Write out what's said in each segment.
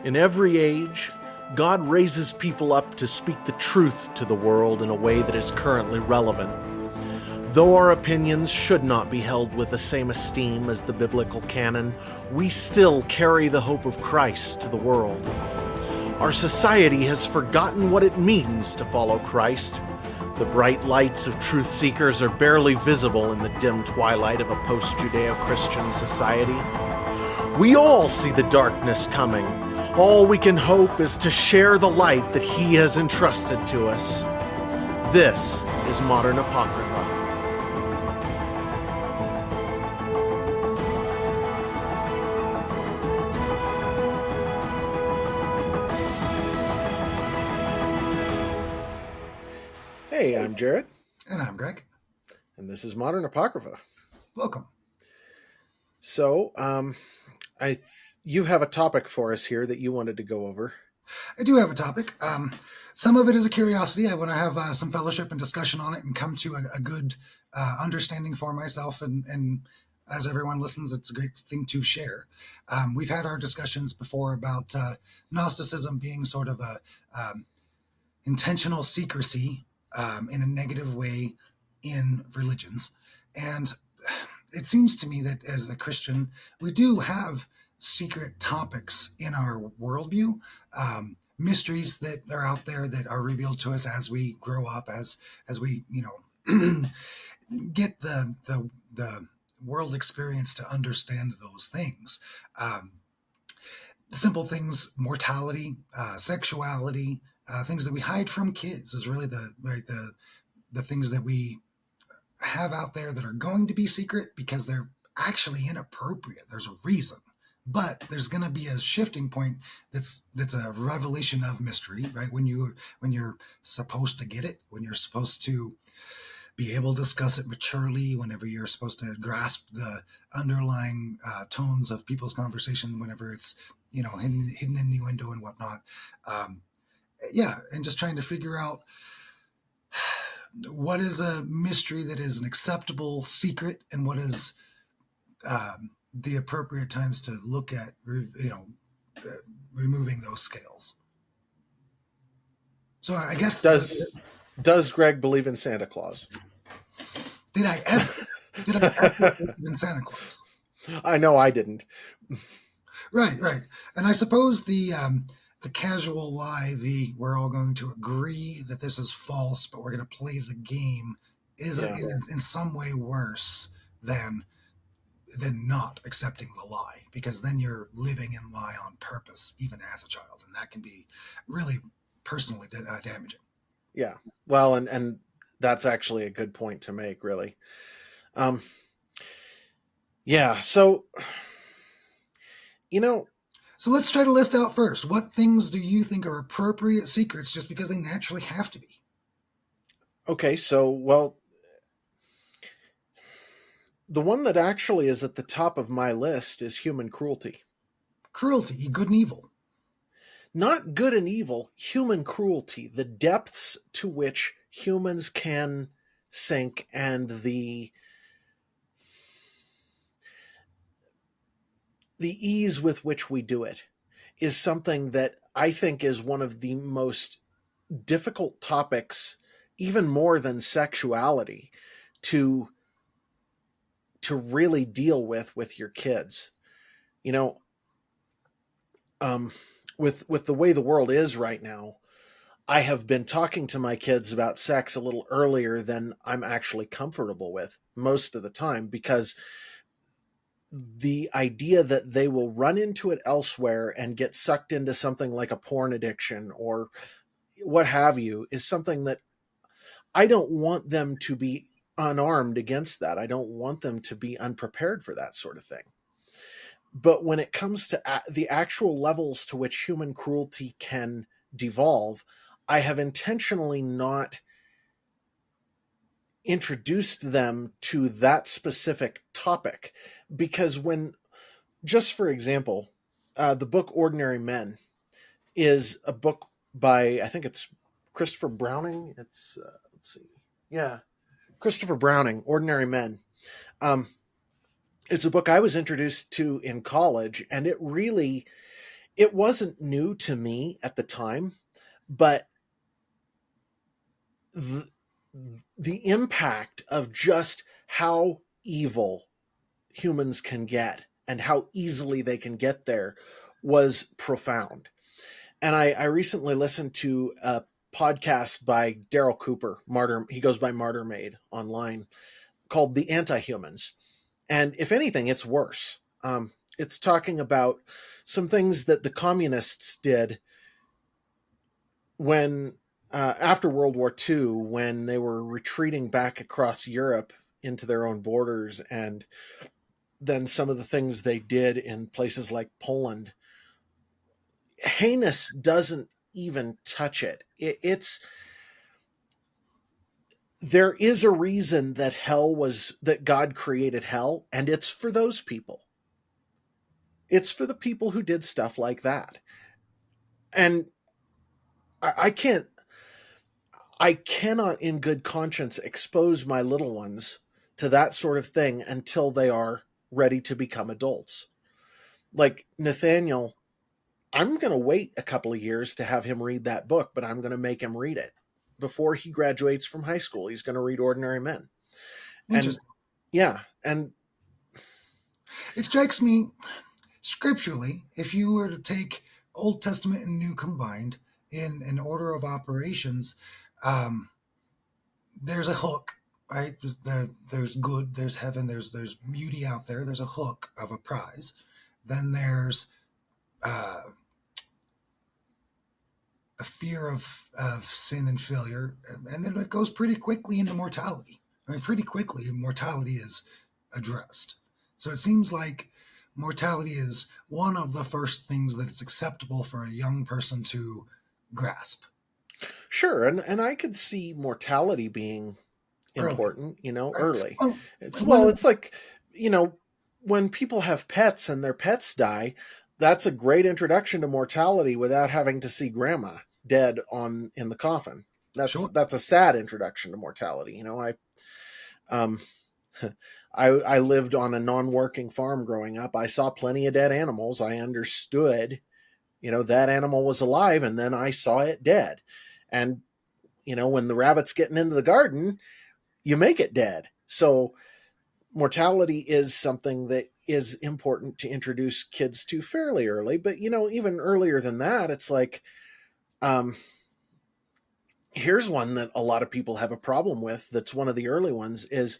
In every age, God raises people up to speak the truth to the world in a way that is currently relevant. Though our opinions should not be held with the same esteem as the biblical canon, we still carry the hope of Christ to the world. Our society has forgotten what it means to follow Christ. The bright lights of truth seekers are barely visible in the dim twilight of a post-Judeo-Christian society. We all see the darkness coming. All we can hope is to share the light that He has entrusted to us. This is Modern Apocrypha. Hey, I'm Jared. And I'm Greg. And this is Modern Apocrypha. Welcome. So, you have a topic for us here that you wanted to go over. I do have a topic. Some of it is a curiosity. I want to have some fellowship and discussion on it and come to a good understanding for myself. And as everyone listens, it's a great thing to share. We've had our discussions before about Gnosticism being sort of a intentional secrecy in a negative way in religions. And it seems to me that as a Christian, we do have secret topics in our worldview, mysteries that are out there that are revealed to us as we grow up, as we, get the world experience to understand those things. Simple things, mortality, sexuality, things that we hide from kids is really the things that we have out there that are going to be secret because they're actually inappropriate. There's a reason, but there's going to be a shifting point that's a revelation of mystery, right? When you're supposed to get it, when you're supposed to be able to discuss it maturely, whenever you're supposed to grasp the underlying tones of people's conversation, whenever it's hidden innuendo and whatnot. And just trying to figure out what is a mystery that is an acceptable secret and what is the appropriate times to look at, removing those scales. So I guess... Does Greg believe in Santa Claus? Did I ever believe in Santa Claus? I know I didn't. Right. And I suppose the casual lie, we're all going to agree that this is false, but we're going to play the game is in some way worse than not accepting the lie, because then you're living in lie on purpose, even as a child. And that can be really personally damaging. Yeah. Well, and that's actually a good point to make, really. Yeah. So, So let's try to list out first. What things do you think are appropriate secrets just because they naturally have to be? Okay, so, well, the one that actually is at the top of my list is human cruelty. Cruelty, good and evil. Not good and evil, human cruelty, the depths to which humans can sink and the ease with which we do it is something that I think is one of the most difficult topics, even more than sexuality, to really deal with your kids. With the way the world is right now, I have been talking to my kids about sex a little earlier than I'm actually comfortable with most of the time, because the idea that they will run into it elsewhere and get sucked into something like a porn addiction or what have you is something that I don't want them to be unarmed against that. I don't want them to be unprepared for that sort of thing. But when it comes to the actual levels to which human cruelty can devolve, I have intentionally not introduced them to that specific topic, because just for example, the book Ordinary Men is a book by, I think it's Christopher Browning. It's, let's see. Yeah. Christopher Browning, Ordinary Men. It's a book I was introduced to in college, and it really it wasn't new to me at the time, but the, the impact of just how evil humans can get and how easily they can get there was profound. And I recently listened to a podcast by Daryl Cooper, Martyr. He goes by Martyr Maid online, called "The Anti-Humans," and if anything, it's worse. It's talking about some things that the communists did when after World War II, when they were retreating back across Europe into their own borders, and then some of the things they did in places like Poland. Heinous doesn't even touch it's there is a reason that God created hell, and it's for those people. It's for the people who did stuff like that. And I can't I cannot in good conscience expose my little ones to that sort of thing until they are ready to become adults. Like Nathaniel, I'm going to wait a couple of years to have him read that book, but I'm going to make him read it before he graduates from high school. He's going to read Ordinary Men. And yeah, and it strikes me scripturally, if you were to take Old Testament and New combined in an order of operations, there's a hook, right? There's good, there's heaven, there's beauty out there. There's a hook of a prize. Then there's a fear of sin and failure, and then it goes pretty quickly into mortality. I mean, pretty quickly, mortality is addressed. So it seems like mortality is one of the first things that it's acceptable for a young person to grasp. Sure, and I could see mortality being important, early. Well, It's like, when people have pets and their pets die, that's a great introduction to mortality without having to see grandma dead in the coffin. That's a sad introduction to mortality. I lived on a non-working farm growing up. I saw plenty of dead animals. I understood, that animal was alive, and then I saw it dead. And, when the rabbit's getting into the garden, you make it dead. So mortality is something that is important to introduce kids to fairly early. But, even earlier than that, it's like, here's one that a lot of people have a problem with. That's one of the early ones is,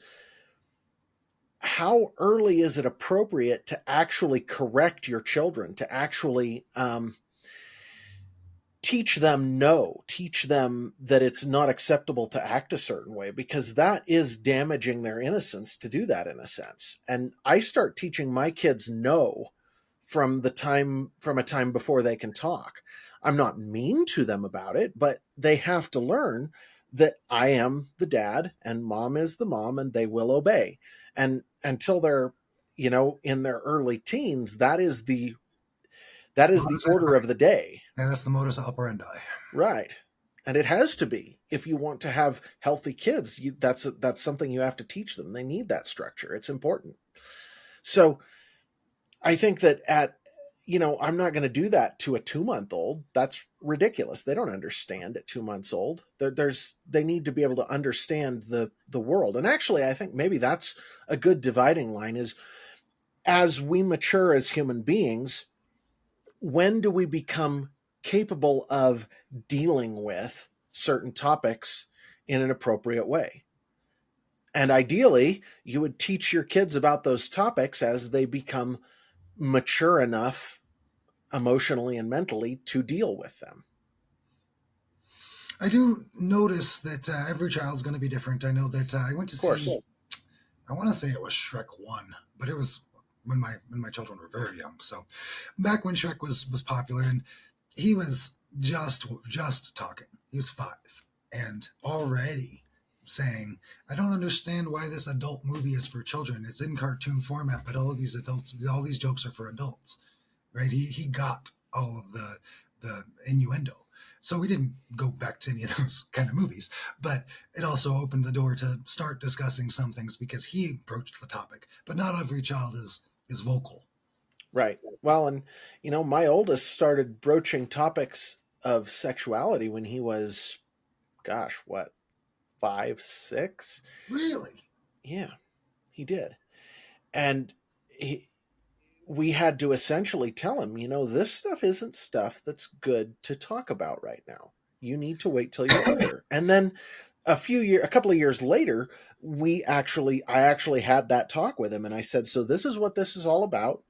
how early is it appropriate to actually correct your children, to actually teach them that it's not acceptable to act a certain way, because that is damaging their innocence to do that in a sense. And I start teaching my kids no from a time before they can talk. I'm not mean to them about it, but they have to learn that I am the dad and mom is the mom, and they will obey. And until they're, in their early teens, that is the order of the day. And that's the modus operandi. Right. And it has to be. If you want to have healthy kids, that's something you have to teach them. They need that structure. It's important. So I think that I'm not going to do that to a 2-month-old. That's ridiculous. They don't understand at 2 months old. They need to be able to understand the world. And actually, I think maybe that's a good dividing line is, as we mature as human beings, when do we become capable of dealing with certain topics in an appropriate way? And ideally, you would teach your kids about those topics as they become mature enough emotionally and mentally to deal with them. I do notice that every child's going to be different. I know that I went to see, I want to say it was Shrek 1, but it was when my children were very young. So back when Shrek was popular, and he was just talking. He was 5 and already saying, I don't understand why this adult movie is for children. It's in cartoon format, but all these jokes are for adults, right? He got all of the innuendo. So we didn't go back to any of those kind of movies, but it also opened the door to start discussing some things because he approached the topic. But not every child is vocal. Right. Well, and my oldest started broaching topics of sexuality when he was, gosh, what, 5, 6? Really? Yeah, he did. And he, we had to essentially tell him, this stuff isn't stuff that's good to talk about right now. You need to wait till you're older. And then a couple of years later, I actually had that talk with him, and I said, so this is what this is all about.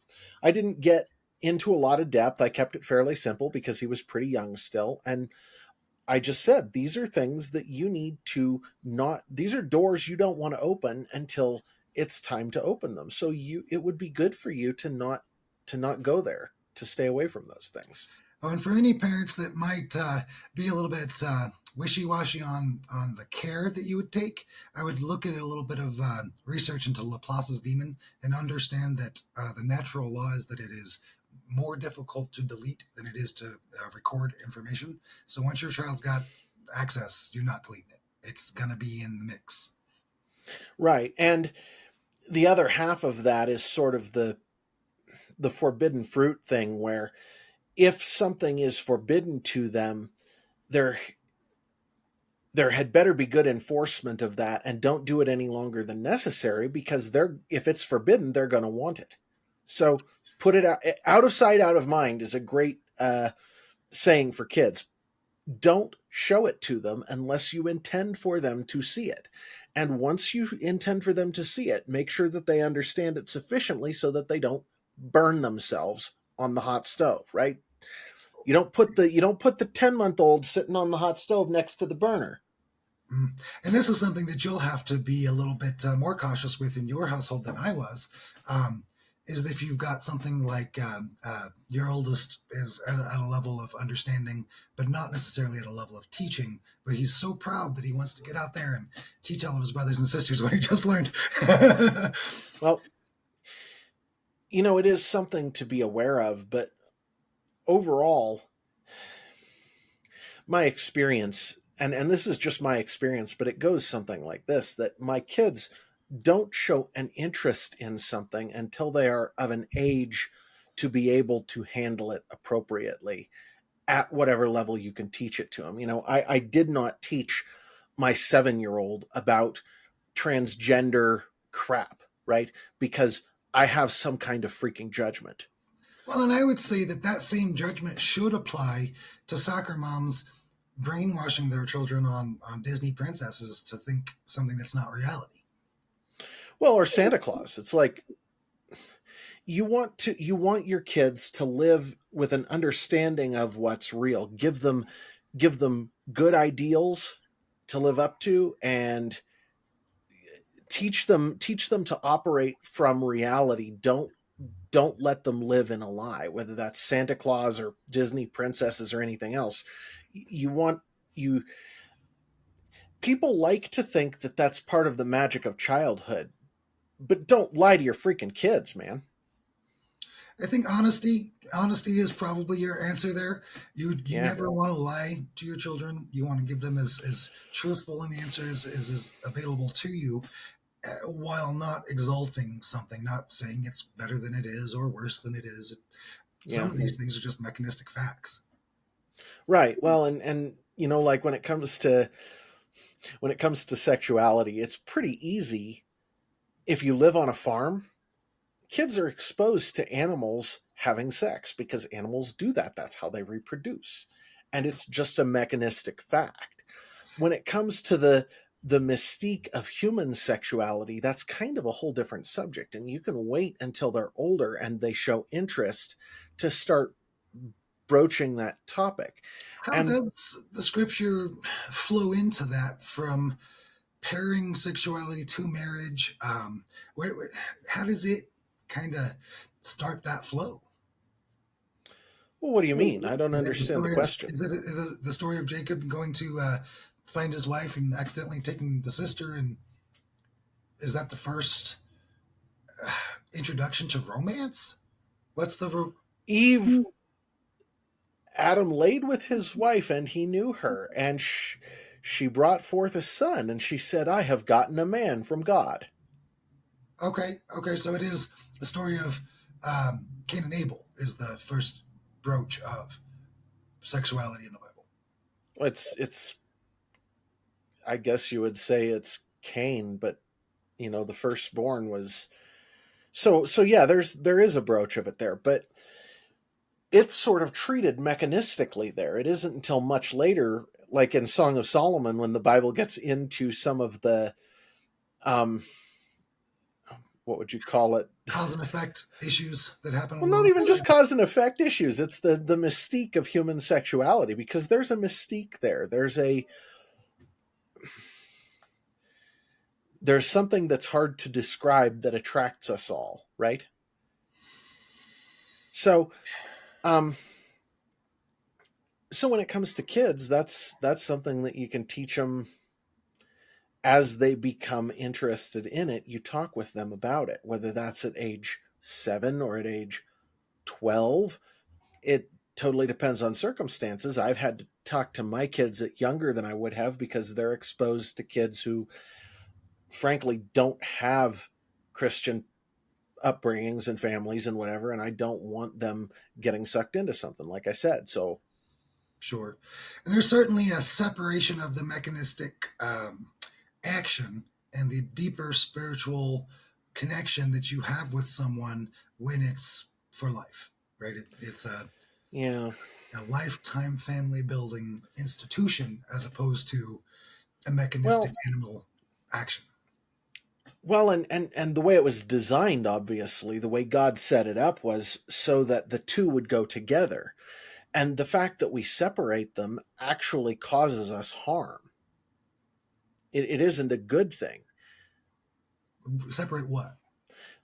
I didn't get into a lot of depth. I kept it fairly simple because he was pretty young still. And I just said, these are things that you need to not, these are doors you don't want to open until it's time to open them. So it would be good for you to not go there, to stay away from those things. Oh, and for any parents that might be a little bit wishy-washy on the care that you would take, I would look at a little bit of research into Laplace's demon and understand that the natural law is that it is more difficult to delete than it is to record information. So once your child's got access, you're not deleting it. It's going to be in the mix. Right. And the other half of that is sort of the forbidden fruit thing, where if something is forbidden to them, there had better be good enforcement of that, and don't do it any longer than necessary, because if it's forbidden, they're going to want it. So put it out of sight, out of mind is a great saying for kids. Don't show it to them unless you intend for them to see it. And once you intend for them to see it, make sure that they understand it sufficiently so that they don't burn themselves on the hot stove, right? You don't put the 10-month-old sitting on the hot stove next to the burner. And this is something that you'll have to be a little bit more cautious with in your household than I was. Is if you've got something like your oldest is at a level of understanding, but not necessarily at a level of teaching, but he's so proud that he wants to get out there and teach all of his brothers and sisters what he just learned. Well, it is something to be aware of, but overall, my experience, and this is just my experience, but it goes something like this, that my kids don't show an interest in something until they are of an age to be able to handle it appropriately at whatever level you can teach it to them. I did not teach my 7-year-old about transgender crap, right? Because I have some kind of freaking judgment. Well, and I would say that same judgment should apply to soccer moms brainwashing their children on Disney princesses to think something that's not reality. Well, or Santa Claus. It's like you want your kids to live with an understanding of what's real. Give them good ideals to live up to, and teach them to operate from reality. Don't let them live in a lie, whether that's Santa Claus or Disney princesses or anything else. People like to think that that's part of the magic of childhood, but don't lie to your freaking kids, man. I think honesty is probably your answer there. You never want to lie to your children. You want to give them as truthful an answer as is available to you, while not exalting something, not saying it's better than it is or worse than it is. Some of these things are just mechanistic facts. Right. Well, and like when it comes to sexuality, it's pretty easy. If you live on a farm, kids are exposed to animals having sex because animals do that. That's how they reproduce. And it's just a mechanistic fact. When it comes to the mystique of human sexuality, that's kind of a whole different subject. And you can wait until they're older and they show interest to start broaching that topic. How does the scripture flow into that from pairing sexuality to marriage? How does it kind of start that flow? Well, what do you mean? I don't understand the question. Is it the story of Jacob going to find his wife and accidentally taking the sister? And is that the first introduction to romance? What's the Eve? Adam laid with his wife, and he knew her, and she brought forth a son, and she said, I have gotten a man from God. Okay, so it is the story of Cain and Abel is the first broach of sexuality in the Bible. It's I guess you would say it's Cain, but the firstborn was so yeah, there is a broach of it there, but it's sort of treated mechanistically there. It isn't until much later, like in Song of Solomon, when the Bible gets into some of the um what would you call it? Cause and effect issues that happen. Well, not even just cause and effect issues. It's the mystique of human sexuality, because there's a mystique there. There's something that's hard to describe that attracts us all, right? So, so when it comes to kids, that's something that you can teach them as they become interested in it. You talk with them about it, whether that's at age 7 or at age 12. It totally depends on circumstances. I've had to talk to my kids at younger than I would have, because they're exposed to kids who frankly don't have Christian upbringings and families and whatever, and I don't want them getting sucked into something, like I said. So sure. And there's certainly a separation of the mechanistic action and the deeper spiritual connection that you have with someone when it's for life, right? It's a lifetime family building institution as opposed to a mechanistic animal action. Well, and the way it was designed, obviously, the way God set it up was so that the two would go together. And the fact that we separate them actually causes us harm. It isn't a good thing. Separate what?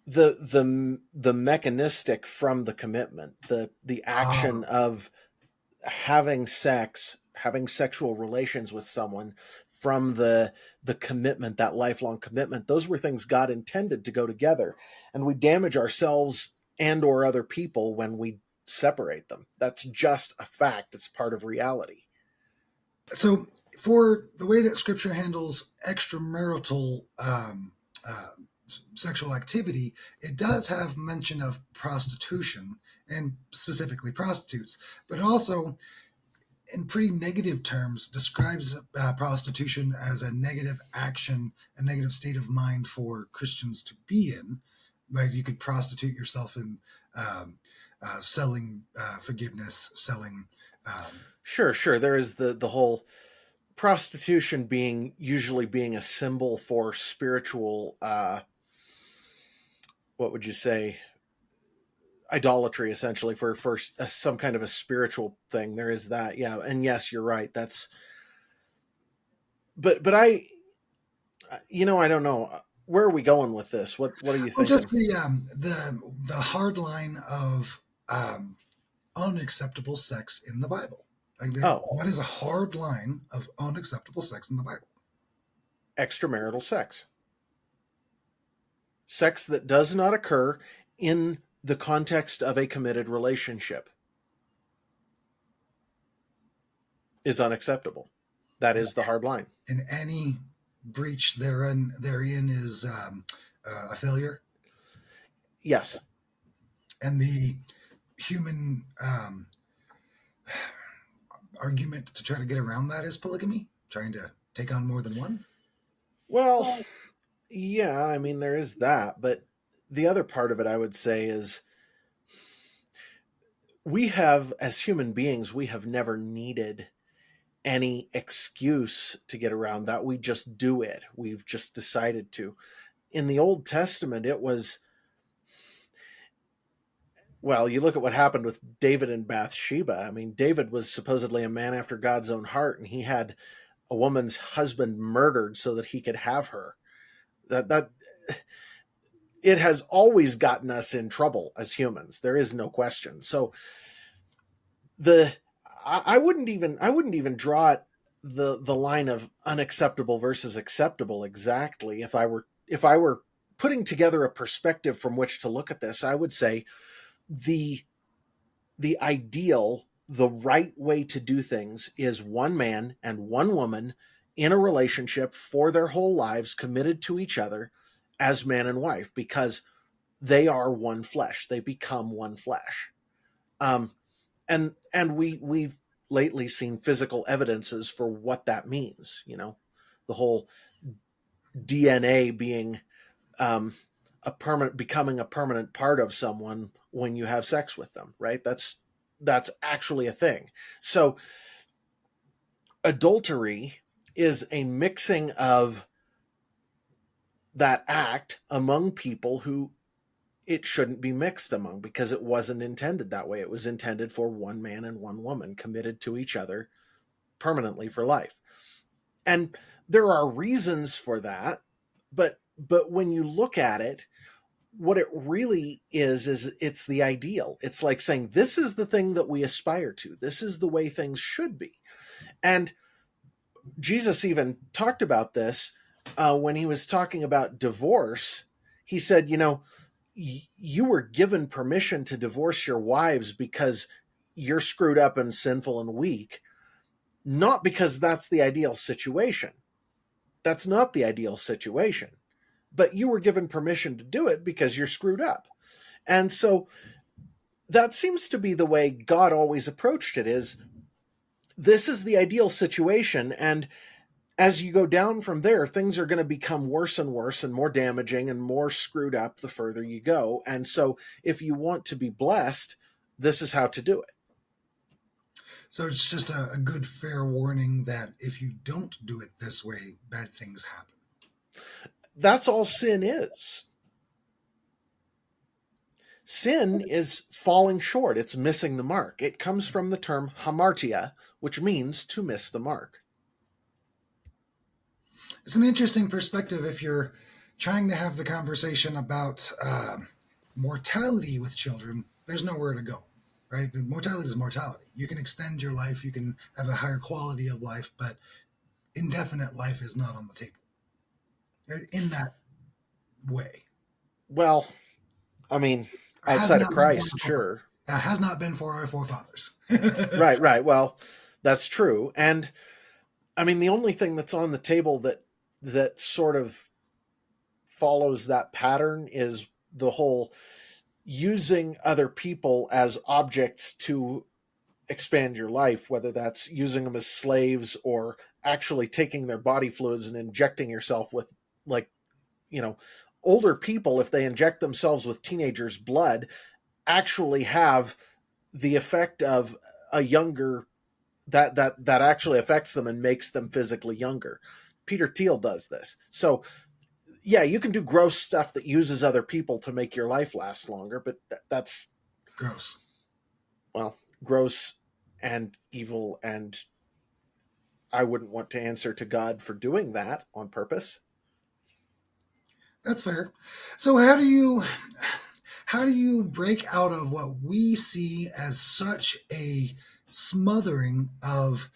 The mechanistic from the commitment, the action of having sex, having sexual relations with someone, from the commitment, that lifelong commitment. Those were things God intended to go together, and we damage ourselves and or other people when we separate them. That's just a fact. It's part of reality. So for the way that Scripture handles extramarital sexual activity, it does have mention of prostitution, and specifically prostitutes, but it also, in pretty negative terms, describes prostitution as a negative action, a negative state of mind for Christians to be in. Right? You could prostitute yourself in selling forgiveness, selling. Sure. There is the whole prostitution usually being a symbol for spiritual. What would you say? Idolatry, essentially, for some kind of a spiritual thing. There is that, yeah. And yes, you're right. That's, but I don't know. Where are we going with this? What are you thinking? Just the hard line of unacceptable sex in the Bible. What is a hard line of unacceptable sex in the Bible? Extramarital sex. Sex that does not occur in the context of a committed relationship is unacceptable. That is the hard line. And any breach therein is a failure? Yes. And the human argument to try to get around that is polygamy, trying to take on more than one? Well, yeah, I mean, there is that, but the other part of it, I would say, is we have, as human beings, we have never needed any excuse to get around that. We just do it. We've just decided to. In the Old Testament, it was, well, you look at what happened with David and Bathsheba. I mean, David was supposedly a man after God's own heart, and he had a woman's husband murdered so that he could have her. That it has always gotten us in trouble as humans. There is no question. So I wouldn't even draw it the line of unacceptable versus acceptable exactly. If I were putting together a perspective from which to look at this, I would say the ideal, the right way to do things is one man and one woman in a relationship for their whole lives, committed to each other as man and wife, because they are one flesh. They become one flesh. Um, and we've lately seen physical evidences for what that means. The whole DNA being becoming a permanent part of someone when you have sex with them, right? That's actually a thing. So adultery is a mixing of that act among people who it shouldn't be mixed among, because it wasn't intended that way. It was intended for one man and one woman committed to each other permanently for life. And there are reasons for that, but when you look at it, what it really is it's the ideal. It's like saying, this is the thing that we aspire to. This is the way things should be. And Jesus even talked about this when he was talking about divorce. He said, you were given permission to divorce your wives because you're screwed up and sinful and weak, not because that's the ideal situation. That's not the ideal situation. But you were given permission to do it because you're screwed up. And so that seems to be the way God always approached it, is this is the ideal situation. And as you go down from there, things are going to become worse and worse and more damaging and more screwed up the further you go. And so if you want to be blessed, this is how to do it. So it's just a good fair warning that if you don't do it this way, bad things happen. That's all sin is. Sin is falling short. It's missing the mark. It comes from the term hamartia, which means to miss the mark. It's an interesting perspective if you're trying to have the conversation about mortality with children. There's nowhere to go, right? Mortality is mortality. You can extend your life, you can have a higher quality of life, but indefinite life is not on the table in that way. Well, I mean, outside of Christ, sure. Has not been for our forefathers. Right. Well, that's true. And I mean, the only thing that's on the table that sort of follows that pattern is the whole using other people as objects to expand your life, whether that's using them as slaves or actually taking their body fluids and injecting yourself with, like, older people, if they inject themselves with teenagers' blood, actually have the effect of a younger, that actually affects them and makes them physically younger. Peter Thiel does this. So yeah, you can do gross stuff that uses other people to make your life last longer, but that's gross. Well, gross and evil, and I wouldn't want to answer to God for doing that on purpose. That's fair. So how do you break out of what we see as such a smothering of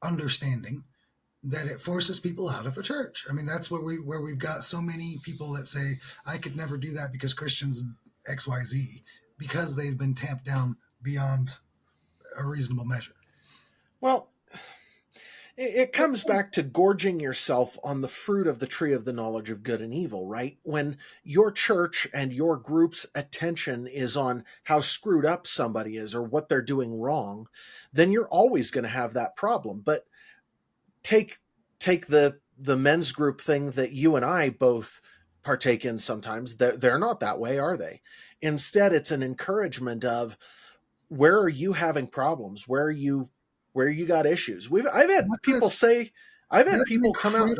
understanding that it forces people out of the church? I mean, that's where we've got so many people that say, I could never do that because Christians XYZ, because they've been tamped down beyond a reasonable measure. Well, it comes back to gorging yourself on the fruit of the tree of the knowledge of good and evil, right? When your church and your group's attention is on how screwed up somebody is or what they're doing wrong, then you're always going to have that problem. But take the men's group thing that you and I both partake in sometimes. They're not that way, are they? Instead, it's an encouragement of, where are you having problems? Where you got issues? I've had people come out.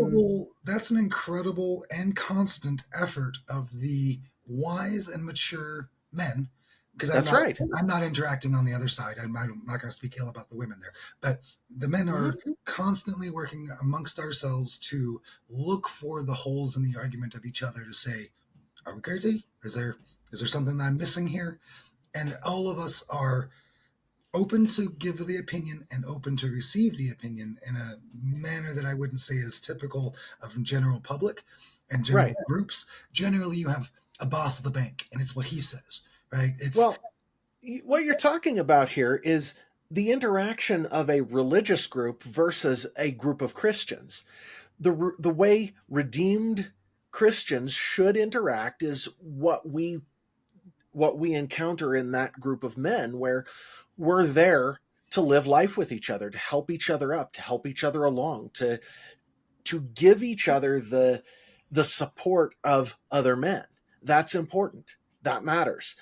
That's an incredible and constant effort of the wise and mature men. Because I'm not interacting on the other side. I'm not going to speak ill about the women there, but the men are constantly working amongst ourselves to look for the holes in the argument of each other to say, are we crazy? Is there something that I'm missing here? And all of us are open to give the opinion and open to receive the opinion in a manner that I wouldn't say is typical of general public and general groups. Generally, you have a boss of the bank, and it's what he says, right? What you're talking about here is the interaction of a religious group versus a group of Christians. The way redeemed Christians should interact is what we encounter in that group of men, where we're there to live life with each other, to help each other up, to help each other along, to give each other the support of other men. That's important. That matters.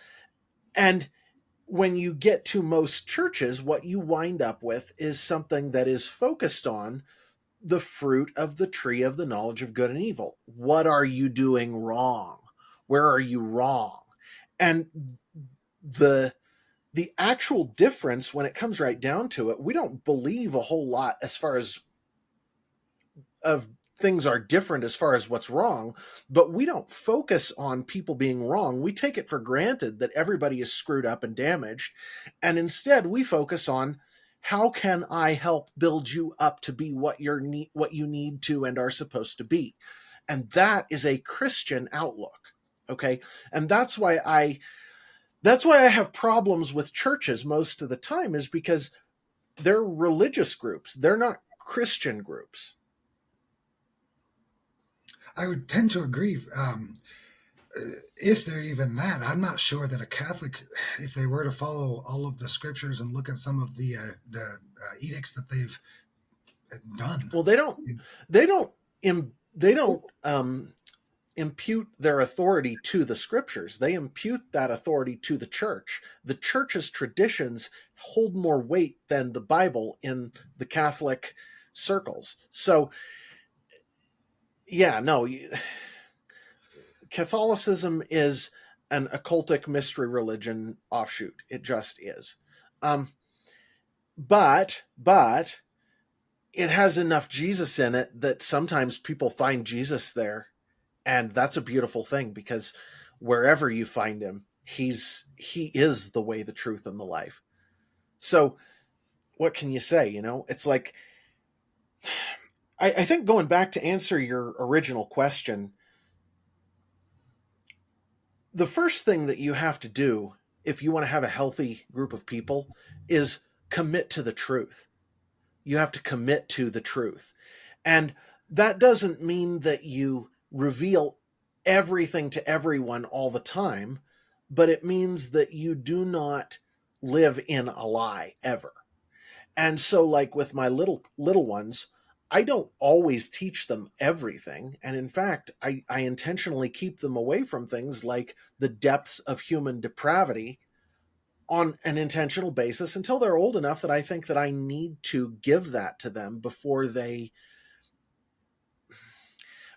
And when you get to most churches, what you wind up with is something that is focused on the fruit of the tree of the knowledge of good and evil. What are you doing wrong? Where are you wrong? And the the actual difference, when it comes right down to it, we don't believe a whole lot as far as of things are different as far as what's wrong, but we don't focus on people being wrong. We take it for granted that everybody is screwed up and damaged, and instead we focus on, how can I help build you up to be what you need to and are supposed to be? And that is a Christian outlook. Okay? And that's why I have problems with churches most of the time, is because they're religious groups. They're not Christian groups. I would tend to agree. If they're even that, I'm not sure that a Catholic, if they were to follow all of the scriptures and look at some of the edicts that they've done. Well, they don't impute their authority to the scriptures. They impute that authority to the church. The church's traditions hold more weight than the Bible in the Catholic circles. So, yeah, no, Catholicism is an occultic mystery religion offshoot. It just is. But it has enough Jesus in it that sometimes people find Jesus there. And that's a beautiful thing, because wherever you find him, he is the way, the truth, and the life. So what can you say? It's like, I think, going back to answer your original question, the first thing that you have to do if you want to have a healthy group of people is commit to the truth. You have to commit to the truth. And that doesn't mean that you reveal everything to everyone all the time, but it means that you do not live in a lie ever. And so, like with my little ones, I don't always teach them everything. And in fact, I intentionally keep them away from things like the depths of human depravity on an intentional basis until they're old enough that I think that I need to give that to them before they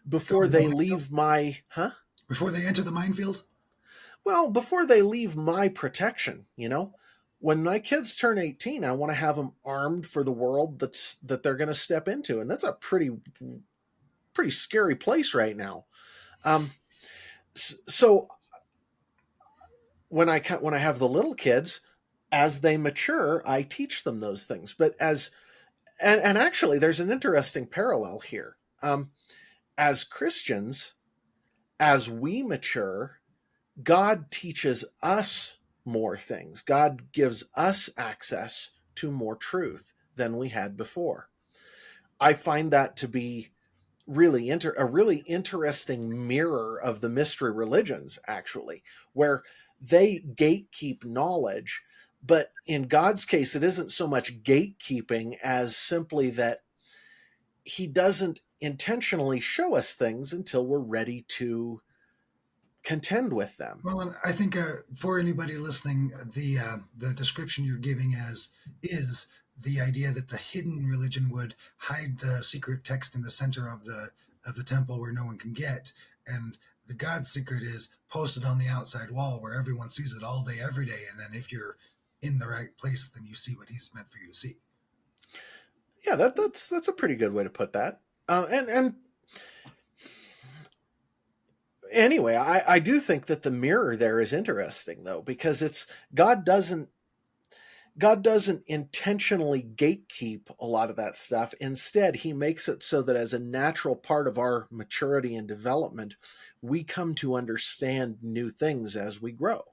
leave my before they enter the minefield. Well, before they leave my protection. When my kids turn 18, I want to have them armed for the world that they're going to step into, and that's a pretty scary place right now. So when I have the little kids, as they mature, I teach them those things. But and actually, there's an interesting parallel here. As Christians, as we mature, God teaches us more things. God gives us access to more truth than we had before. I find that to be a really interesting mirror of the mystery religions, actually, where they gatekeep knowledge. But in God's case, it isn't so much gatekeeping as simply that he doesn't intentionally show us things until we're ready to contend with them. Well, and I think for anybody listening, the description you're giving is the idea that the hidden religion would hide the secret text in the center of the temple where no one can get, and the God's secret is posted on the outside wall where everyone sees it all day, every day, and then if you're in the right place, then you see what he's meant for you to see. Yeah, that's a pretty good way to put that. And anyway, I do think that the mirror there is interesting, though, because God doesn't intentionally gatekeep a lot of that stuff. Instead, he makes it so that as a natural part of our maturity and development, we come to understand new things as we grow.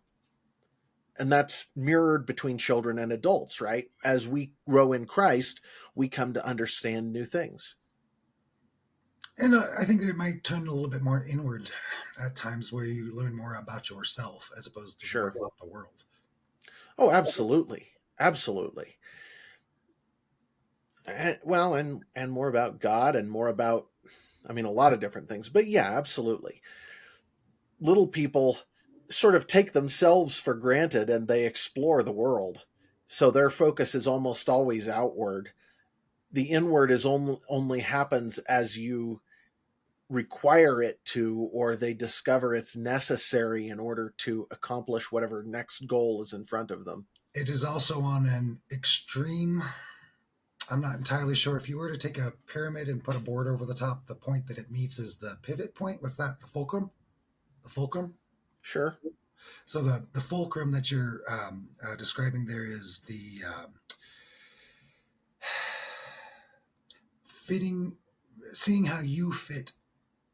And that's mirrored between children and adults, right? As we grow in Christ, we come to understand new things. And I think it might turn a little bit more inward at times where you learn more about yourself as opposed to more Sure. about the world. Oh, absolutely. Absolutely. Well, and more about God and more about, I mean, a lot of different things. But yeah, absolutely. Little people sort of take themselves for granted and they explore the world. So their focus is almost always outward. The inward is only happens as you require it to, or they discover it's necessary in order to accomplish whatever next goal is in front of them. It is also on an extreme. I'm not entirely sure if you were to take a pyramid and put a board over the top, the point that it meets is the pivot point. What's that? The fulcrum? The fulcrum? Sure. So the fulcrum that you're describing there is the fitting, seeing how you fit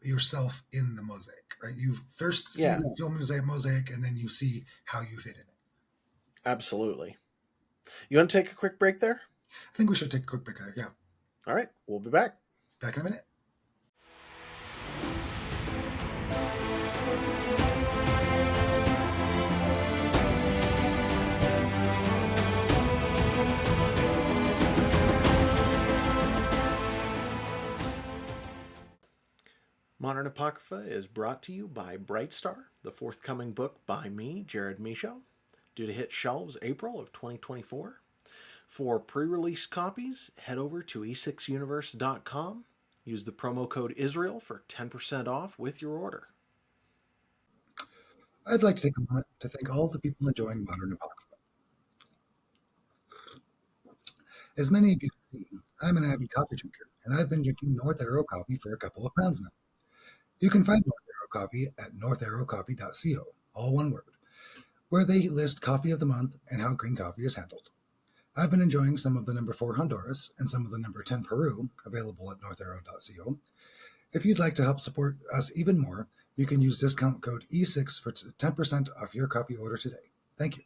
yourself in the mosaic, right? You first see Yeah, the film mosaic, and then you see how you fit in it. absolutely. You want to take a quick break there? I think we should take a quick break there. Yeah, All right, we'll be back. back in a minute. Modern Apocrypha is brought to you by Brightstar, the forthcoming book by me, Jared Michaud, due to hit shelves April of 2024. For pre-release copies, head over to e6universe.com. Use the promo code Israel for 10% off with your order. I'd like to take a moment to thank all the people enjoying Modern Apocrypha. As many of you can see, I'm an avid coffee drinker, and I've been drinking North Arrow coffee for a couple of pounds now. You can find North Arrow coffee at northarrowcoffee.co, all one word, where they list coffee of the month and how green coffee is handled. I've been enjoying some of the number 4 Honduras and some of the number 10 Peru, available at northarrow.co. If you'd like to help support us even more, you can use discount code E6 for 10% off your coffee order today. Thank you.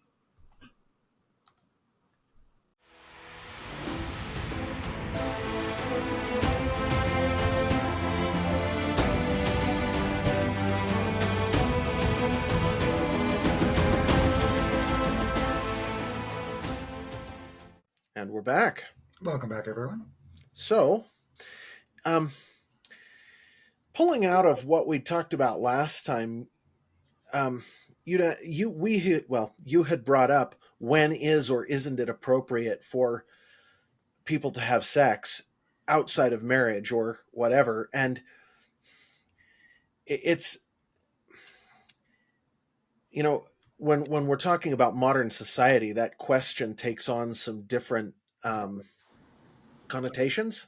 And we're back. Welcome back, everyone. So, pulling out of what we talked about last time, you had brought up when is or isn't it appropriate for people to have sex outside of marriage or whatever, and it's when we're talking about modern society, that question takes on some different connotations.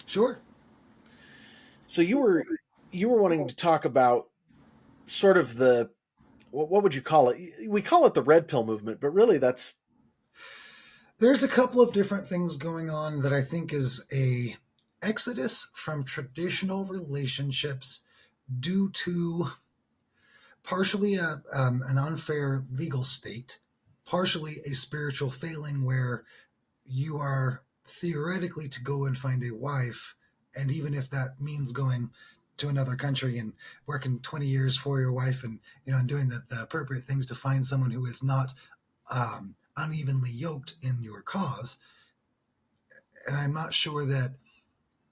Sure. So you were wanting to talk about sort of the, what would you call it? We call it the red pill movement, but really There's a couple of different things going on that I think is a exodus from traditional relationships due to partially an unfair legal state, partially a spiritual failing where you are theoretically to go and find a wife, and even if that means going to another country and working 20 years for your wife and and doing the appropriate things to find someone who is not unevenly yoked in your cause, and I'm not sure that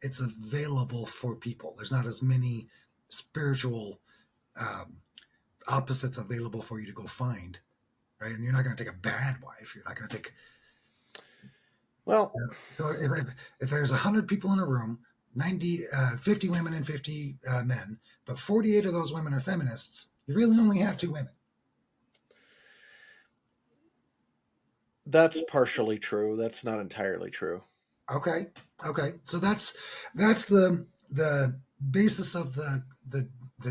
it's available for people. There's not as many spiritual opposites available for you to go find, right? And you're not going to take a bad wife. You're not going to take. well, So if there's 100 people in a room, 50 women and 50 men, but 48 of those women are feminists, you really only have 2 women. that's partially true. That's not entirely true. Okay. So that's the basis of the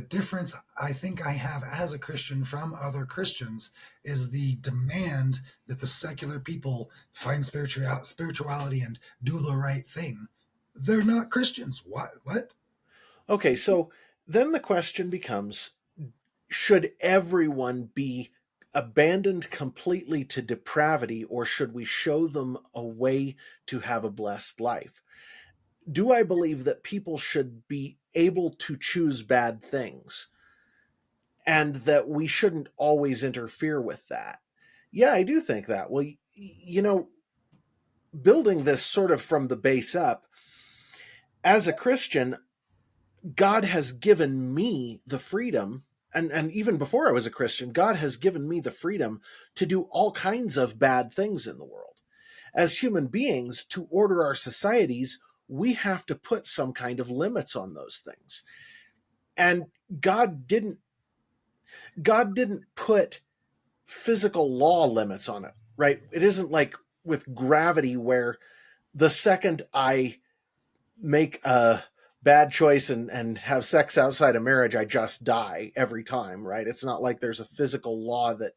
difference I think I have as a Christian from other Christians is the demand that the secular people find spirituality and do the right thing. They're not Christians. What? Okay, so then the question becomes, should everyone be abandoned completely to depravity, or should we show them a way to have a blessed life? do I believe that people should be able to choose bad things and that we shouldn't always interfere with that? Yeah, I do think that. Well, building this sort of from the base up, as a Christian, God has given me the freedom, and even before I was a Christian, God has given me the freedom to do all kinds of bad things in the world. As human beings, to order our societies, we have to put some kind of limits on those things. And God didn't God didn't put physical law limits on it, right? It isn't like with gravity where the second I make a bad choice and have sex outside of marriage, I just die every time, right? It's not like there's a physical law that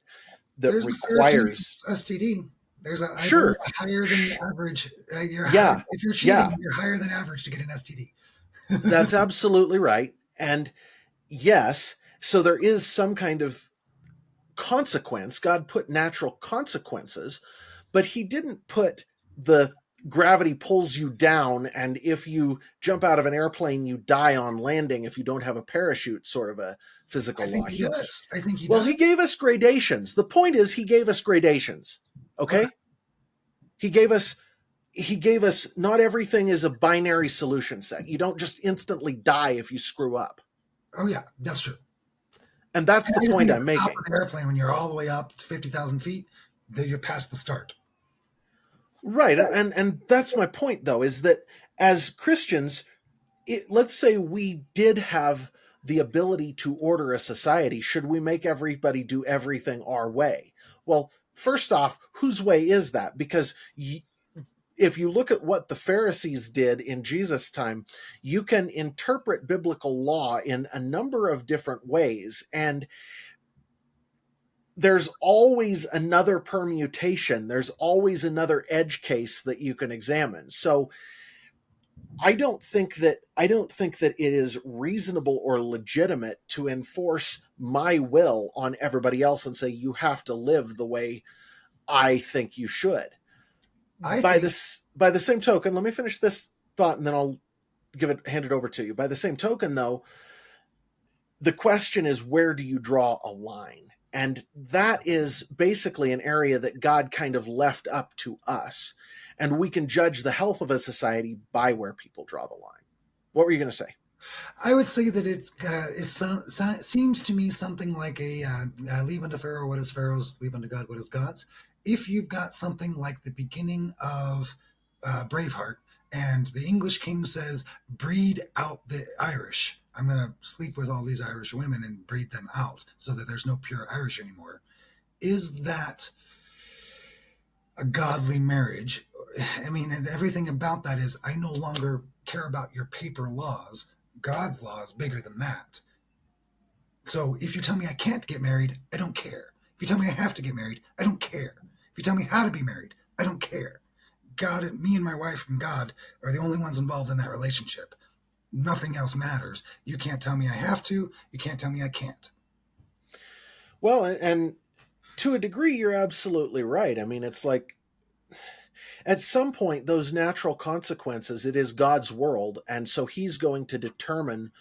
There's a fair chance requires. it's STD. There's Sure. a higher than average. Yeah. If you're Yeah. cheating, you're higher than average to get an STD. That's absolutely right. And yes, so there is some kind of consequence. God put natural consequences, but he didn't put the gravity pulls you down, and if you jump out of an airplane, you die on landing if you don't have a parachute, sort of a I physical law. think he does. I think he Well, does. he gave us gradations. The point is he gave us gradations. Okay? He gave us not everything is a binary solution set. You don't just instantly die if you screw up. Oh yeah, that's true. And that's the I just point think I'm at the top making. of an airplane, when you're all the way up to 50,000 feet, then you're past the start. Right. And that's my point, though, is that as Christians, let's say we did have the ability to order a society. Should we make everybody do everything our way? Well, first off, whose way is that? Because if you look at what the Pharisees did in Jesus' time, you can interpret biblical law in a number of different ways. And there's always another permutation. There's always another edge case that you can examine. So I don't think that it is reasonable or legitimate to enforce my will on everybody else and say you have to live the way I think you should. I By think this by the same token, let me finish this thought and then I'll hand it over to you. By the same token, though, the question is, where do you draw a line? And that is basically an area that God kind of left up to us. And we can judge the health of a society by where people draw the line. What were you going to say? I would say that it seems to me something like a leave unto Pharaoh what is Pharaoh's, leave unto God what is God's. If you've got something like the beginning of Braveheart, and the English king says, breed out the Irish. I'm going to sleep with all these Irish women and breed them out so that there's no pure Irish anymore. Is that a godly marriage? I mean, everything about that is, I no longer care about your paper laws. God's law is bigger than that. So if you tell me I can't get married, I don't care. If you tell me I have to get married, I don't care. If you tell me how to be married, I don't care. God, me and my wife and God are the only ones involved in that relationship. Nothing else matters. You can't tell me I have to. You can't tell me I can't. Well, and to a degree, you're absolutely right. I mean, it's like at some point, those natural consequences, it is God's world. And so he's going to determine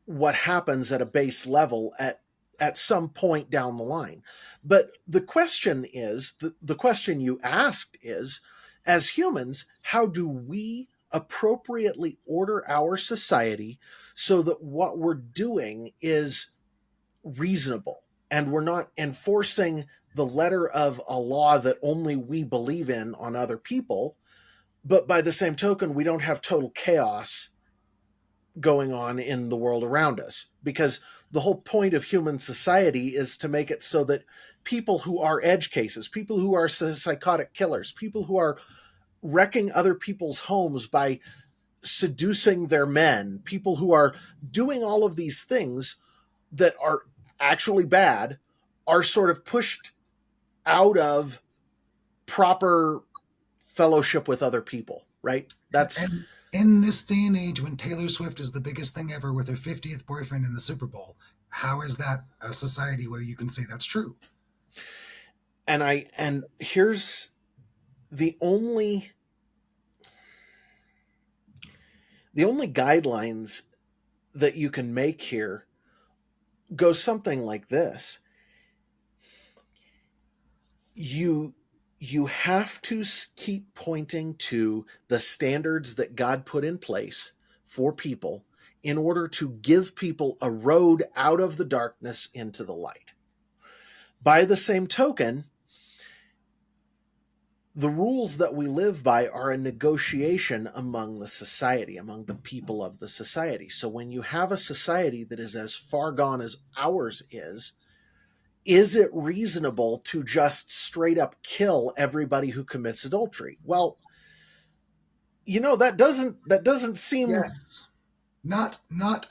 what happens at a base level at some point down the line. But the question is, the question you asked is, as humans, how do we appropriately order our society so that what we're doing is reasonable and we're not enforcing the letter of a law that only we believe in on other people, but by the same token, we don't have total chaos going on in the world around us? Because the whole point of human society is to make it so that people who are edge cases, people who are psychotic killers, people who are wrecking other people's homes by seducing their men, people who are doing all of these things that are actually bad, are sort of pushed out of proper fellowship with other people, right? That's And in this day and age, when Taylor Swift is the biggest thing ever with her 50th boyfriend in the Super Bowl, how is that a society where you can say that's true? and here's the only The only guidelines that you can make here go something like this. You have to keep pointing to the standards that God put in place for people in order to give people a road out of the darkness into the light. By the same token, the rules that we live by are a negotiation among the society, among the people of the society. So when you have a society that is as far gone as ours is it reasonable to just straight up kill everybody who commits adultery? Well, that doesn't seem. Yes. Not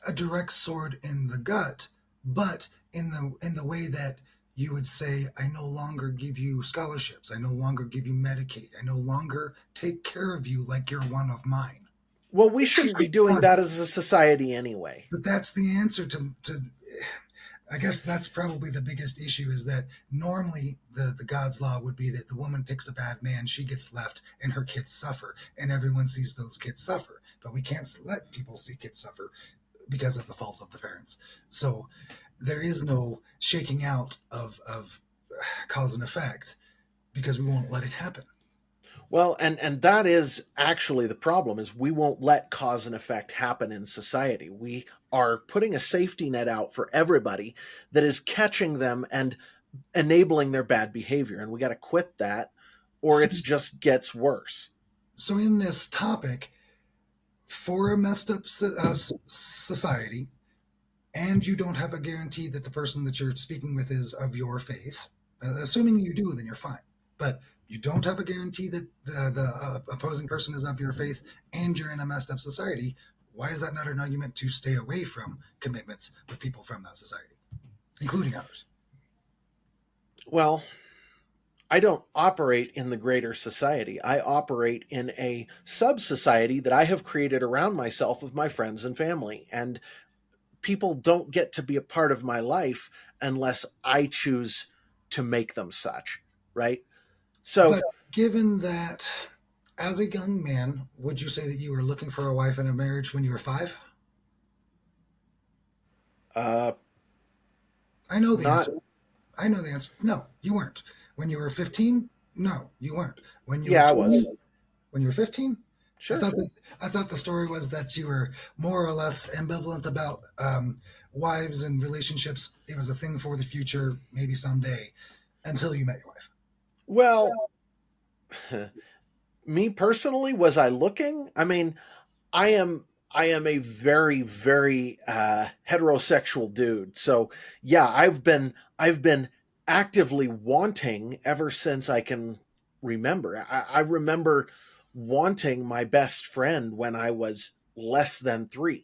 a direct sword in the gut, but in the way that you would say, I no longer give you scholarships, I no longer give you Medicaid, I no longer take care of you like you're one of mine. Well, we shouldn't be doing that as a society anyway. But that's the answer to I guess that's probably the biggest issue, is that normally the God's law would be that the woman picks a bad man, she gets left, and her kids suffer, and everyone sees those kids suffer. But we can't let people see kids suffer because of the fault of the parents. So there is no shaking out of cause and effect because we won't let it happen. Well, and that is actually the problem, is we won't let cause and effect happen in society. We are putting a safety net out for everybody that is catching them and enabling their bad behavior, and we got to quit that or it just gets worse. So in this topic, for a messed up society, and you don't have a guarantee that the person that you're speaking with is of your faith, assuming you do, then you're fine. But you don't have a guarantee that the opposing person is of your faith, and you're in a messed up society. Why is that not an argument to stay away from commitments with people from that society, including ours? Well, I don't operate in the greater society. I operate in a sub-society that I have created around myself of my friends and family. And people don't get to be a part of my life unless I choose to make them such, right? So, But given that, as a young man, would you say that you were looking for a wife and a marriage when you were 5? uh, I know the not, answer. I know the answer. No, you weren't. When you were 15? No, you weren't. When you were yeah, I 20? was. When you were 15? Sure. I thought the story was that you were more or less ambivalent about wives and relationships. It was a thing for the future, maybe someday, until you met your wife. Well, me personally, was I looking? I mean, I am I am a very very heterosexual dude. So yeah, I've been actively wanting ever since I can remember. I remember wanting my best friend when I was less than 3.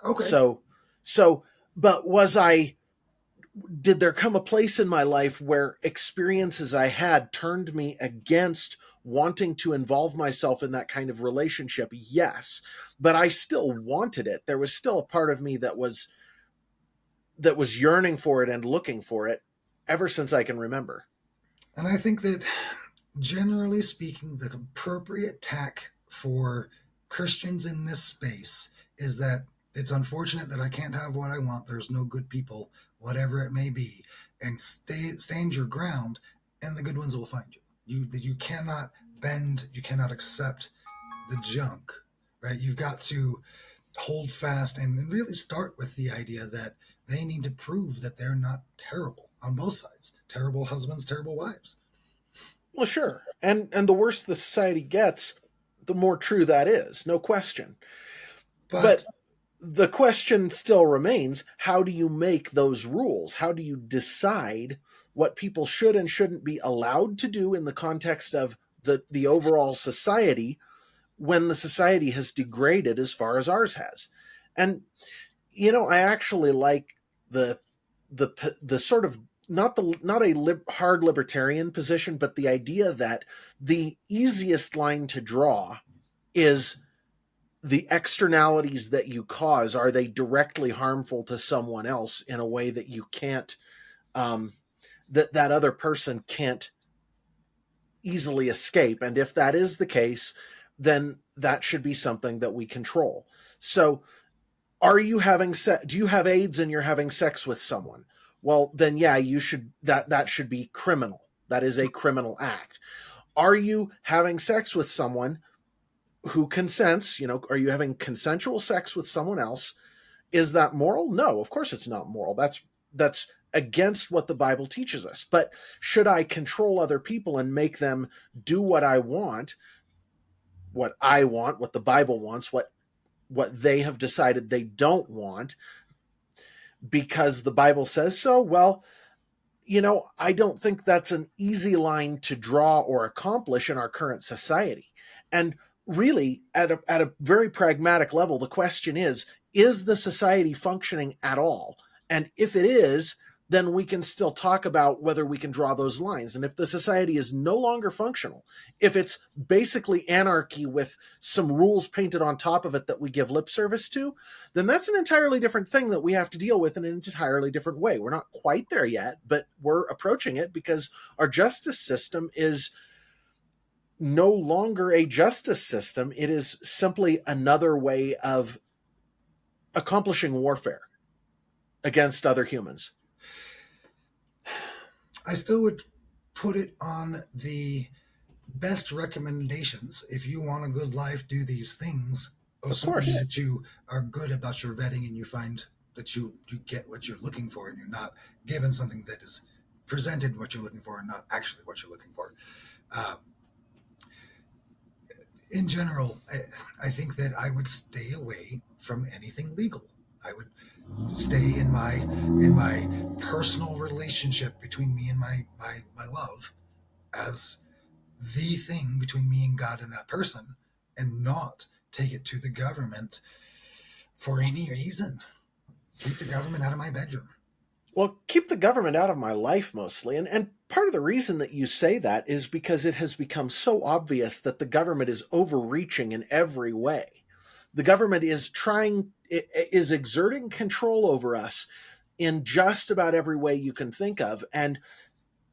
Okay. So so but was I did there come a place in my life where experiences I had turned me against wanting to involve myself in that kind of relationship? Yes, but I still wanted it. There was still a part of me that was yearning for it and looking for it ever since I can remember. And I think that, generally speaking, the appropriate tack for Christians in this space is that it's unfortunate that I can't have what I want. There's no good people, whatever it may be, and stand your ground, and the good ones will find you. You cannot bend. You cannot accept the junk, right? You've got to hold fast and really start with the idea that they need to prove that they're not terrible on both sides. Terrible husbands, terrible wives. Well, sure. And the worse the society gets, the more true that is, no question. But But the question still remains, how do you make those rules? How do you decide what people should and shouldn't be allowed to do in the context of the overall society when the society has degraded as far as ours has? And I actually like the the sort of not a hard libertarian position, but the idea that the easiest line to draw is the externalities that you cause. Are they directly harmful to someone else in a way that you can't, that other person can't easily escape? And if that is the case, then that should be something that we control. So, are you having do you have AIDS and you're having sex with someone? Well, then yeah, you should that should be criminal. That is a criminal act. Are you having sex with someone who consents? Are you having consensual sex with someone else? Is that moral? No, of course it's not moral. That's against what the Bible teaches us. But should I control other people and make them do what I want, what the Bible wants, what they have decided they don't want because the Bible says so? Well, I don't think that's an easy line to draw or accomplish in our current society. And really, at a very pragmatic level, the question is the society functioning at all? And if it is, then we can still talk about whether we can draw those lines. And if the society is no longer functional, if it's basically anarchy with some rules painted on top of it that we give lip service to, then that's an entirely different thing that we have to deal with in an entirely different way. We're not quite there yet, but we're approaching it because our justice system is no longer a justice system. It is simply another way of accomplishing warfare against other humans. I still would put it on the best recommendations. If you want a good life, do these things. Assuming that you are good about your vetting and you find that you get what you're looking for and you're not given something that is presented what you're looking for and not actually what you're looking for. In general, I think that I would stay away from anything legal. I would stay in my personal relationship between me and my love as the thing between me and God and that person, and not take it to the government for any reason. Keep the government out of my bedroom. Well, keep the government out of my life mostly. And part of the reason that you say that is because it has become so obvious that the government is overreaching in every way. The government is exerting control over us in just about every way you can think of. And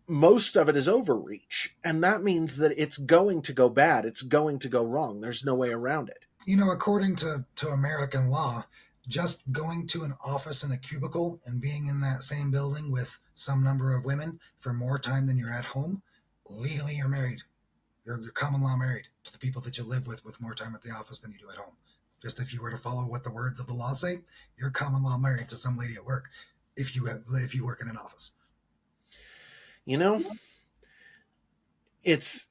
most of it is overreach. And that means that it's going to go bad. It's going to go wrong. There's no way around it. According to American law, just going to an office in a cubicle and being in that same building with some number of women for more time than you're at home, legally you're married. You're common law married to the people that you live with more time at the office than you do at home. Just if you were to follow what the words of the law say, you're common law married to some lady at work if you work in an office. It's...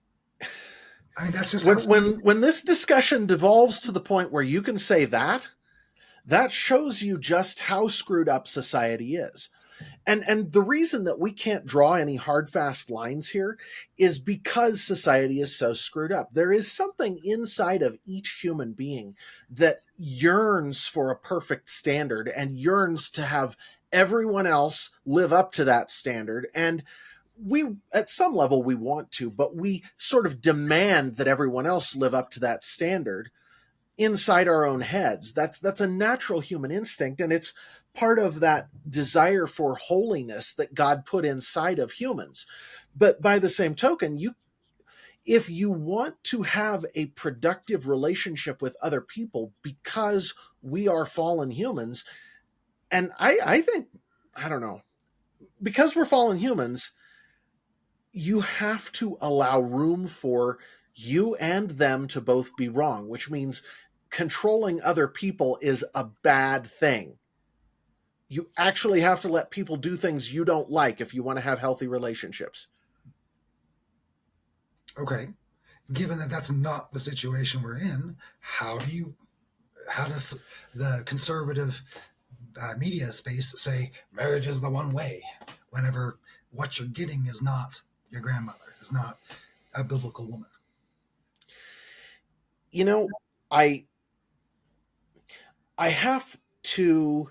I mean, that's just when this discussion devolves to the point where you can say that shows you just how screwed up society is. And the reason that we can't draw any hard, fast lines here is because society is so screwed up. There is something inside of each human being that yearns for a perfect standard and yearns to have everyone else live up to that standard. And we, at some level, we want to, but we sort of demand that everyone else live up to that standard inside our own heads. That's a natural human instinct, and it's part of that desire for holiness that God put inside of humans. But by the same token, if you want to have a productive relationship with other people, because we are fallen humans, and I think, I don't know, because we're fallen humans, you have to allow room for you and them to both be wrong, which means controlling other people is a bad thing. You actually have to let people do things you don't like if you want to have healthy relationships. Okay. Given that that's not the situation we're in, how does the conservative media space say marriage is the one way whenever what you're getting is not your grandmother, is not a biblical woman? I have to...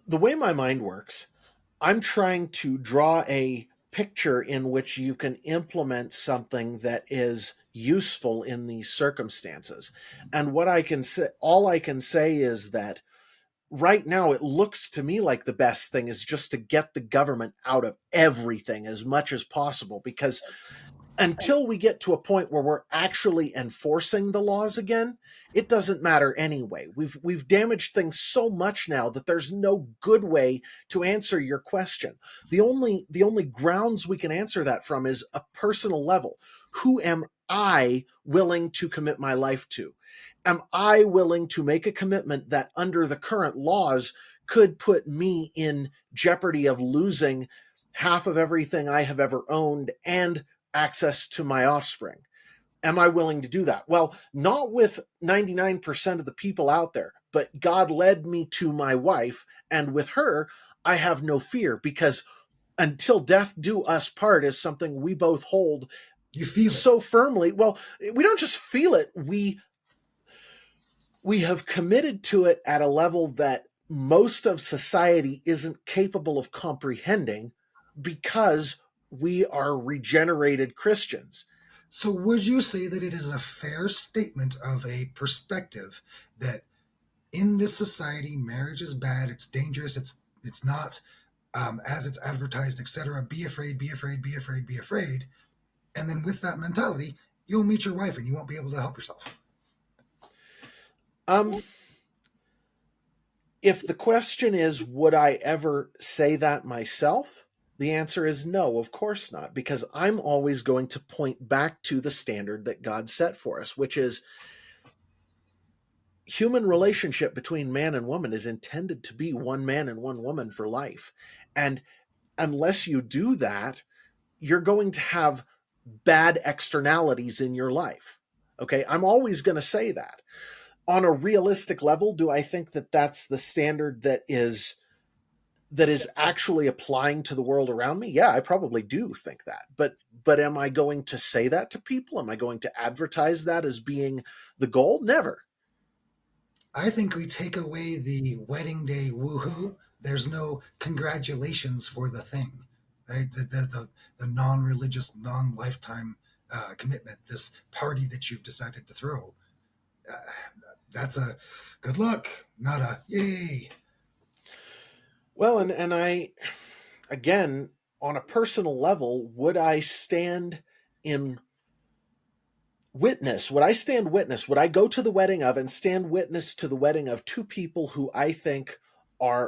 The way my mind works, I'm trying to draw a picture in which you can implement something that is useful in these circumstances. And what I can say, all I can say is that right now it looks to me like the best thing is just to get the government out of everything as much as possible, because until we get to a point where we're actually enforcing the laws again, it doesn't matter anyway. We've damaged things so much now that there's no good way to answer your question. The only grounds we can answer that from is a personal level. Who am I willing to commit my life to? Am I willing to make a commitment that under the current laws could put me in jeopardy of losing half of everything I have ever owned and access to my offspring? Am I willing to do that? Well, not with 99% of the people out there, but God led me to my wife, and with her, I have no fear, because until death do us part is something we both hold You feel it. so firmly. Well, we don't just feel it, we have committed to it at a level that most of society isn't capable of comprehending, because we are regenerated Christians. So, would you say that it is a fair statement of a perspective that in this society, marriage is bad, it's dangerous, it's not as it's advertised, etc. Be afraid, be afraid, be afraid, be afraid, and then with that mentality, you'll meet your wife and you won't be able to help yourself. If the question is, would I ever say that myself? The answer is no, of course not, because I'm always going to point back to the standard that God set for us, which is human relationship between man and woman is intended to be one man and one woman for life. And unless you do that, you're going to have bad externalities in your life. Okay, I'm always going to say that. On a realistic level, do I think that that's the standard that is actually applying to the world around me? Yeah, I probably do think that. But am I going to say that to people? Am I going to advertise that as being the goal? Never. I think we take away the wedding day woohoo. There's no congratulations for the thing, right? The non-religious, non-lifetime commitment, this party that you've decided to throw. Uh, that's a good luck, not a yay. Well, and I, again, on a personal level, would I stand in witness? Would I stand witness? Would I go to the wedding of and stand witness to the wedding of two people who I think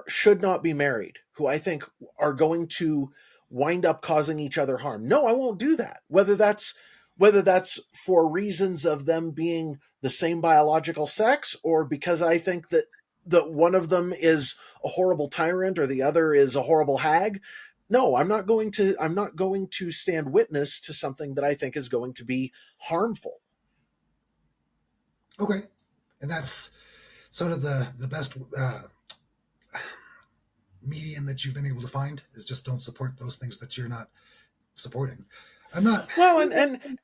should not be married, who I think are going to wind up causing each other harm? No, I won't do that. Whether that's for reasons of them being the same biological sex, or because I think that one of them is a horrible tyrant or the other is a horrible hag. No, I'm not going to stand witness to something that I think is going to be harmful. Okay, and that's sort of the best median that you've been able to find is just don't support those things that you're not supporting. I'm not. Well, and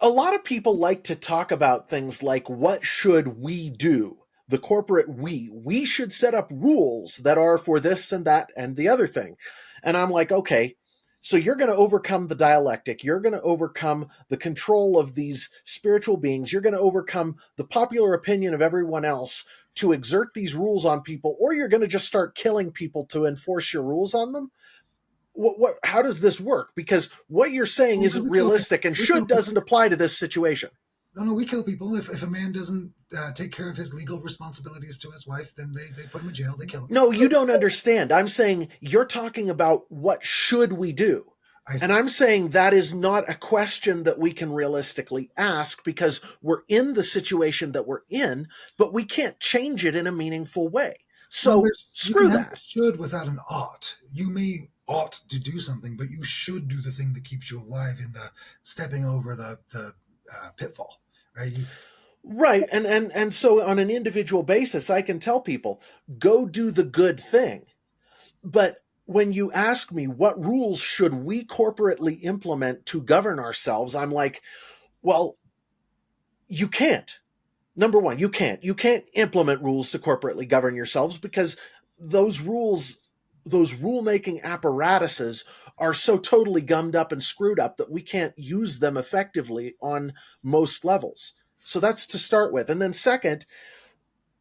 a lot of people like to talk about things like, what should we do? The corporate we should set up rules that are for this and that and the other thing. And I'm like, okay, so you're going to overcome the dialectic. You're going to overcome the control of these spiritual beings. You're going to overcome the popular opinion of everyone else to exert these rules on people, or you're going to just start killing people to enforce your rules on them. How does this work? Because what you're saying isn't realistic, and should doesn't apply to this situation. No, we kill people. If a man doesn't take care of his legal responsibilities to his wife, then they put him in jail, they kill him. No, you don't understand. I'm saying you're talking about what should we do. And I'm saying that is not a question that we can realistically ask, because we're in the situation that we're in, but we can't change it in a meaningful way. So screw that. Should without an ought. You may ought to do something, but you should do the thing that keeps you alive in the stepping over the pitfall, right? Right. And so on an individual basis, I can tell people, go do the good thing. But when you ask me what rules should we corporately implement to govern ourselves, I'm like, well, you can't. Number one, you can't. You can't implement rules to corporately govern yourselves, because those rules, those rule-making apparatuses are so totally gummed up and screwed up that we can't use them effectively on most levels. So that's to start with. And then second,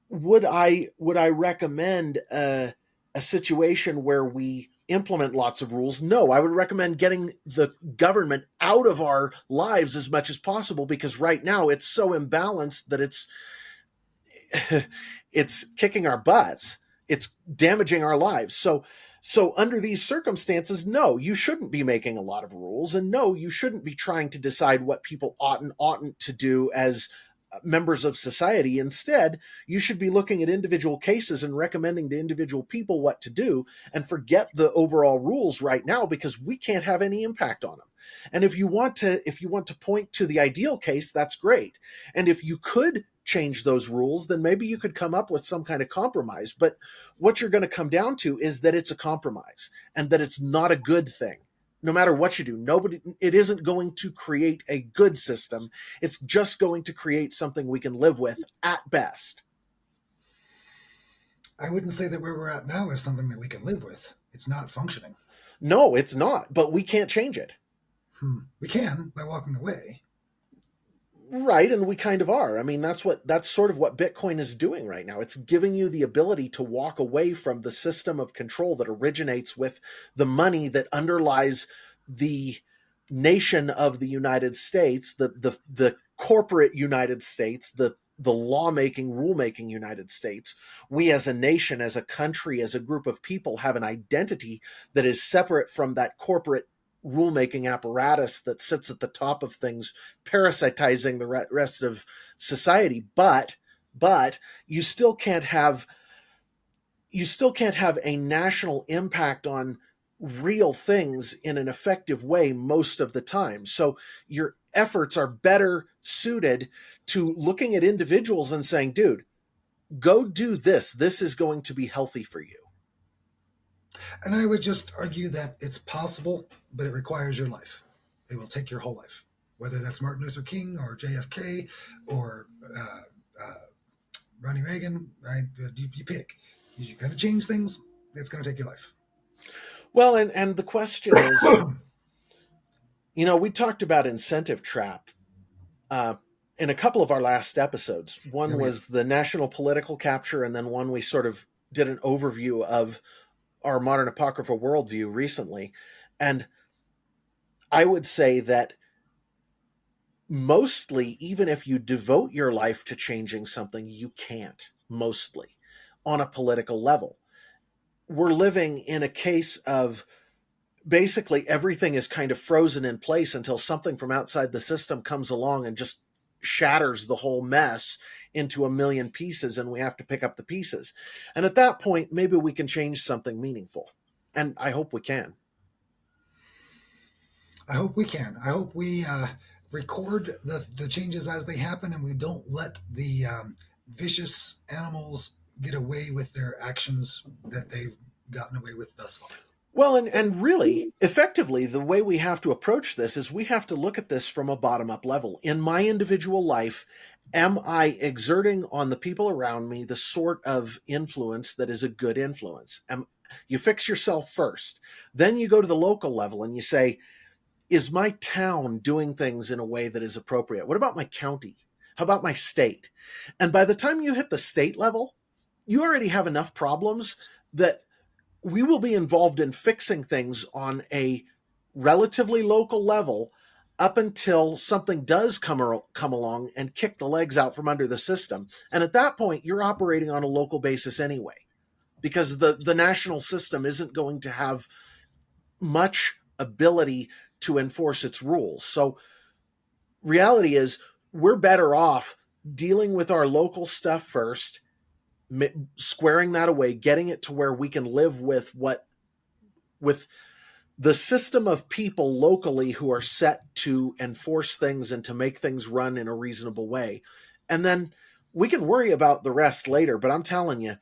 would I recommend a situation where we implement lots of rules? No, I would recommend getting the government out of our lives as much as possible, because right now it's so imbalanced that it's kicking our butts. It's damaging our lives. So under these circumstances, no, you shouldn't be making a lot of rules, and no, you shouldn't be trying to decide what people ought and oughtn't to do as members of society. Instead, you should be looking at individual cases and recommending to individual people what to do, and forget the overall rules right now, because we can't have any impact on them. And if you want to point to the ideal case, that's great. And if you could change those rules, then maybe you could come up with some kind of compromise. But what you're going to come down to is that it's a compromise, and that it's not a good thing. No matter what you do, it isn't going to create a good system. It's just going to create something we can live with at best. I wouldn't say that where we're at now is something that we can live with. It's not functioning. No, it's not, but we can't change it. We can by walking away. Right, and we kind of are. I mean, that's sort of what Bitcoin is doing right now. It's giving you the ability to walk away from the system of control that originates with the money that underlies the nation of the United States, the corporate United States, the lawmaking, rulemaking United States. We as a nation, as a country, as a group of people have an identity that is separate from that corporate rulemaking apparatus that sits at the top of things, parasitizing the rest of society. But you still can't have a national impact on real things in an effective way most of the time. So your efforts are better suited to looking at individuals and saying, dude, go do this. This is going to be healthy for you. And I would just argue that it's possible, but it requires your life. It will take your whole life, whether that's Martin Luther King or JFK or Ronnie Reagan. Right? You pick. You got to change things. It's going to take your life. Well, and the question is, we talked about incentive trap in a couple of our last episodes. One was the national political capture, and then one we sort of did an overview of our modern apocryphal worldview recently. And I would say that mostly, even if you devote your life to changing something, you can't, mostly, on a political level. We're living in a case of basically everything is kind of frozen in place until something from outside the system comes along and just shatters the whole mess into a million pieces, and we have to pick up the pieces. And at that point, maybe we can change something meaningful. And I hope we can. I hope we can. I hope we record the changes as they happen, and we don't let the vicious animals get away with their actions that they've gotten away with thus far. Well, and really, effectively, the way we have to approach this is we have to look at this from a bottom-up level. In my individual life, am I exerting on the people around me the sort of influence that is a good influence? You fix yourself first. Then you go to the local level and you say, is my town doing things in a way that is appropriate? What about my county? How about my state? And by the time you hit the state level, you already have enough problems that we will be involved in fixing things on a relatively local level up until something does come along and kick the legs out from under the system. And at that point, you're operating on a local basis anyway, because the national system isn't going to have much ability to enforce its rules. So reality is, we're better off dealing with our local stuff first, squaring that away, getting it to where we can live with the system of people locally who are set to enforce things and to make things run in a reasonable way. And then we can worry about the rest later. But I'm telling you,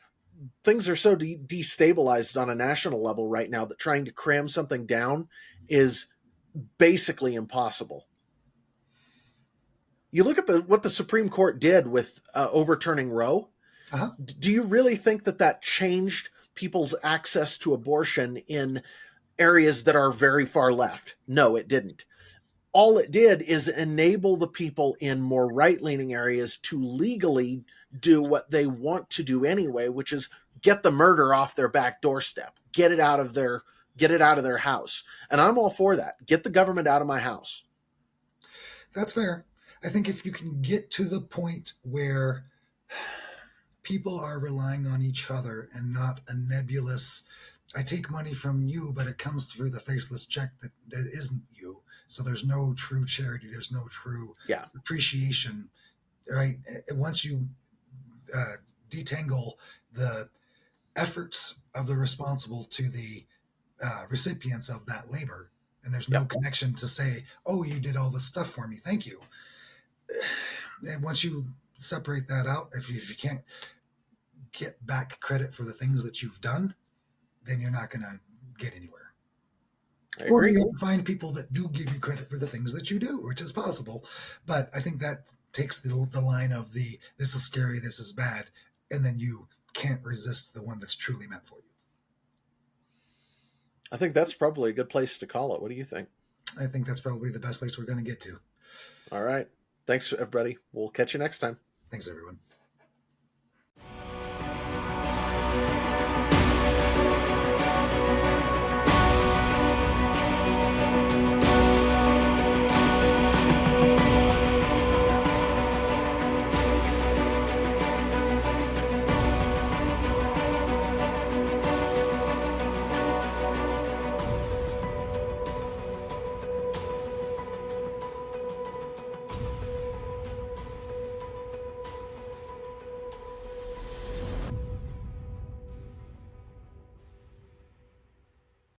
things are so destabilized on a national level right now that trying to cram something down is basically impossible. You look at what the Supreme Court did with overturning Roe. Uh-huh. Do you really think that changed people's access to abortion in areas that are very far left? No, it didn't. All it did is enable the people in more right-leaning areas to legally do what they want to do anyway, which is get the murder off their back doorstep, get it out of their get it out of their house. And I'm all for that. Get the government out of my house. That's fair. I think if you can get to the point where people are relying on each other and not a nebulous, I take money from you, but it comes through the faceless check that isn't you. So there's no true charity. There's no true appreciation, right? Once you detangle the efforts of the responsible to the recipients of that labor, and there's no connection to say, oh, you did all this stuff for me, thank you. And once you separate that out, if you can't get back credit for the things that you've done, then you're not going to get anywhere. Or you have to find people that do give you credit for the things that you do, which is possible. But I think that takes the line of this is scary, this is bad, and then you can't resist the one that's truly meant for you. I think that's probably a good place to call it. What do you think? I think that's probably the best place we're going to get to. All right. Thanks, everybody. We'll catch you next time. Thanks, everyone.